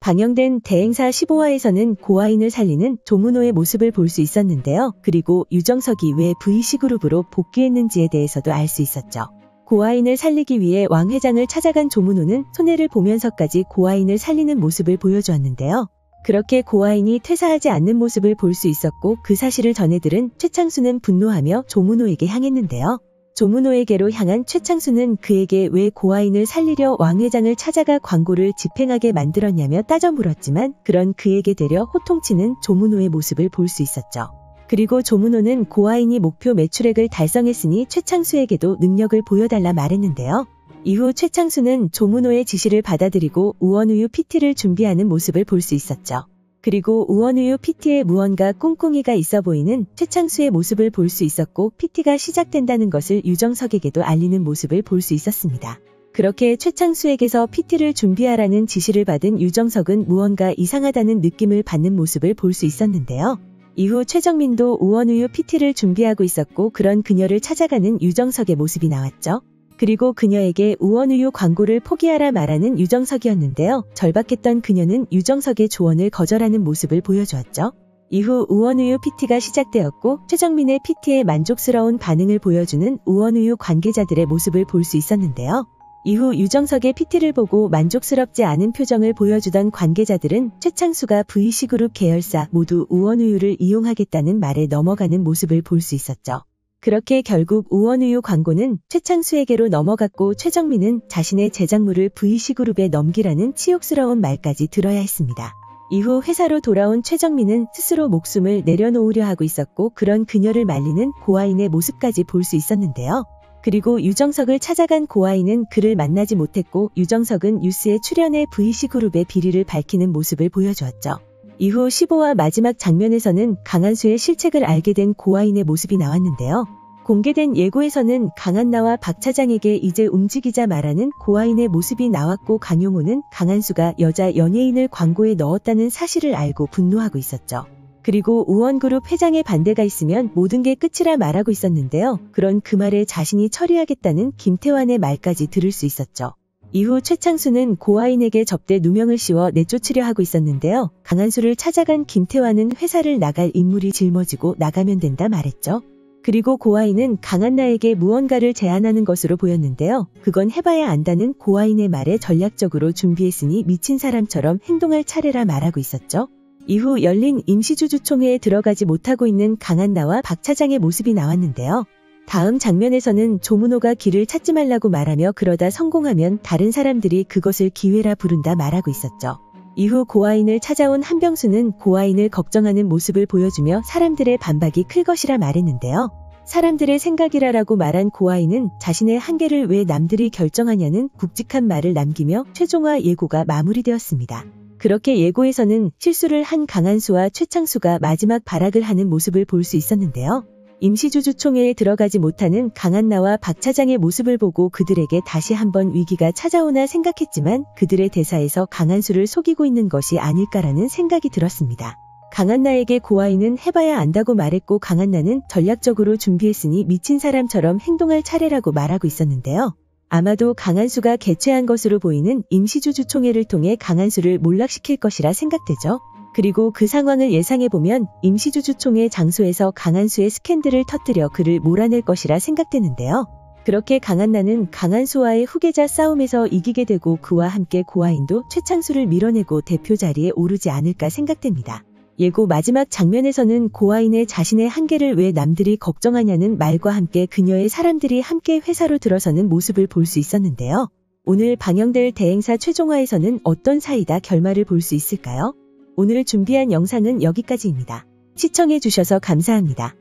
방영된 대행사 15화에서는 고아인을 살리는 조문호의 모습을 볼 수 있었는데요. 그리고 유정석이 왜 V씨그룹으로 복귀했는지에 대해서도 알 수 있었죠. 고아인을 살리기 위해 왕 회장을 찾아간 조문호는 손해를 보면서까지 고아인을 살리는 모습을 보여주었는데요. 그렇게 고아인이 퇴사하지 않는 모습을 볼 수 있었고 그 사실을 전해들은 최창수는 분노하며 조문호에게 향했는데요. 조문호에게로 향한 최창수는 그에게 왜 고아인을 살리려 왕 회장을 찾아가 광고를 집행하게 만들었냐며 따져 물었지만 그런 그에게 되려 호통치는 조문호의 모습을 볼 수 있었죠. 그리고 조문호는 고아인이 목표 매출액을 달성했으니 최창수에게도 능력을 보여달라 말했는데요. 이후 최창수는 조문호의 지시를 받아들이고 우원우유 PT를 준비하는 모습을 볼 수 있었죠. 그리고 우원우유 PT에 무언가 꿍꿍이가 있어 보이는 최창수의 모습을 볼 수 있었고 PT가 시작된다는 것을 유정석에게도 알리는 모습을 볼 수 있었습니다. 그렇게 최창수에게서 PT를 준비하라는 지시를 받은 유정석은 무언가 이상하다는 느낌을 받는 모습을 볼 수 있었는데요. 이후 최정민도 우원우유 PT를 준비하고 있었고 그런 그녀를 찾아가는 유정석의 모습이 나왔죠. 그리고 그녀에게 우원우유 광고를 포기하라 말하는 유정석이었는데요. 절박했던 그녀는 유정석의 조언을 거절하는 모습을 보여주었죠. 이후 우원우유 PT가 시작되었고 최정민의 PT에 만족스러운 반응을 보여주는 우원우유 관계자들의 모습을 볼 수 있었는데요. 이후 유정석의 PT를 보고 만족스럽지 않은 표정을 보여주던 관계자들은 최창수가 V씨그룹 계열사 모두 우원우유를 이용하겠다는 말에 넘어가는 모습을 볼 수 있었죠. 그렇게 결국 우원우유 광고는 최창수에게로 넘어갔고 최정민은 자신의 제작물을 V씨그룹에 넘기라는 치욕스러운 말까지 들어야 했습니다. 이후 회사로 돌아온 최정민은 스스로 목숨을 내려놓으려 하고 있었고 그런 그녀를 말리는 고아인의 모습까지 볼 수 있었는데요. 그리고 유정석을 찾아간 고아인은 그를 만나지 못했고 유정석은 뉴스에 출연해 V씨그룹의 비리를 밝히는 모습을 보여주었죠. 이후 15화 마지막 장면에서는 강한수의 실책을 알게 된 고아인의 모습이 나왔는데요. 공개된 예고에서는 강한나와 박 차장에게 이제 움직이자 말하는 고아인의 모습이 나왔고 강용호는 강한수가 여자 연예인을 광고에 넣었다는 사실을 알고 분노하고 있었죠. 그리고 우원그룹 회장의 반대가 있으면 모든 게 끝이라 말하고 있었는데요. 그런 그 말에 자신이 처리하겠다는 김태환의 말까지 들을 수 있었죠. 이후 최창수는 고아인에게 접대 누명을 씌워 내쫓으려 하고 있었는데요. 강한수를 찾아간 김태환은 회사를 나갈 인물이 짊어지고 나가면 된다 말했죠. 그리고 고아인은 강한나에게 무언가를 제안하는 것으로 보였는데요. 그건 해봐야 안다는 고아인의 말에 전략적으로 준비했으니 미친 사람처럼 행동할 차례라 말하고 있었죠. 이후 열린 임시주주총회에 들어가지 못하고 있는 강한나와 박 차장의 모습이 나왔는데요. 다음 장면에서는 조문호가 길을 찾지 말라고 말하며 그러다 성공하면 다른 사람들이 그것을 기회라 부른다 말하고 있었죠. 이후 고아인을 찾아온 한병수는 고아인을 걱정하는 모습을 보여주며 사람들의 반박이 클 것이라 말했는데요. 사람들의 생각이라라고 말한 고아인은 자신의 한계를 왜 남들이 결정하냐는 굵직한 말을 남기며 최종화 예고가 마무리되었습니다. 그렇게 예고에서는 실수를 한 강한수와 최창수가 마지막 발악을 하는 모습을 볼 수 있었는데요. 임시주주총회에 들어가지 못하는 강한나와 박 차장의 모습을 보고 그들에게 다시 한번 위기가 찾아오나 생각했지만 그들의 대사에서 강한수를 속이고 있는 것이 아닐까라는 생각이 들었습니다. 강한나에게 고아인은 해봐야 안다고 말했고 강한나는 전략적으로 준비했으니 미친 사람처럼 행동할 차례라고 말하고 있었는데요. 아마도 강한수가 개최한 것으로 보이는 임시주주총회를 통해 강한수를 몰락시킬 것이라 생각되죠. 그리고 그 상황을 예상해보면 임시주주총회 장소에서 강한수의 스캔들을 터뜨려 그를 몰아낼 것이라 생각되는데요. 그렇게 강한나는 강한수와의 후계자 싸움에서 이기게 되고 그와 함께 고아인도 최창수를 밀어내고 대표 자리에 오르지 않을까 생각됩니다. 예고 마지막 장면에서는 고아인의 자신의 한계를 왜 남들이 걱정하냐는 말과 함께 그녀의 사람들이 함께 회사로 들어서는 모습을 볼 수 있었는데요. 오늘 방영될 대행사 최종화에서는 어떤 사이다 결말을 볼 수 있을까요? 오늘 준비한 영상은 여기까지입니다. 시청해주셔서 감사합니다.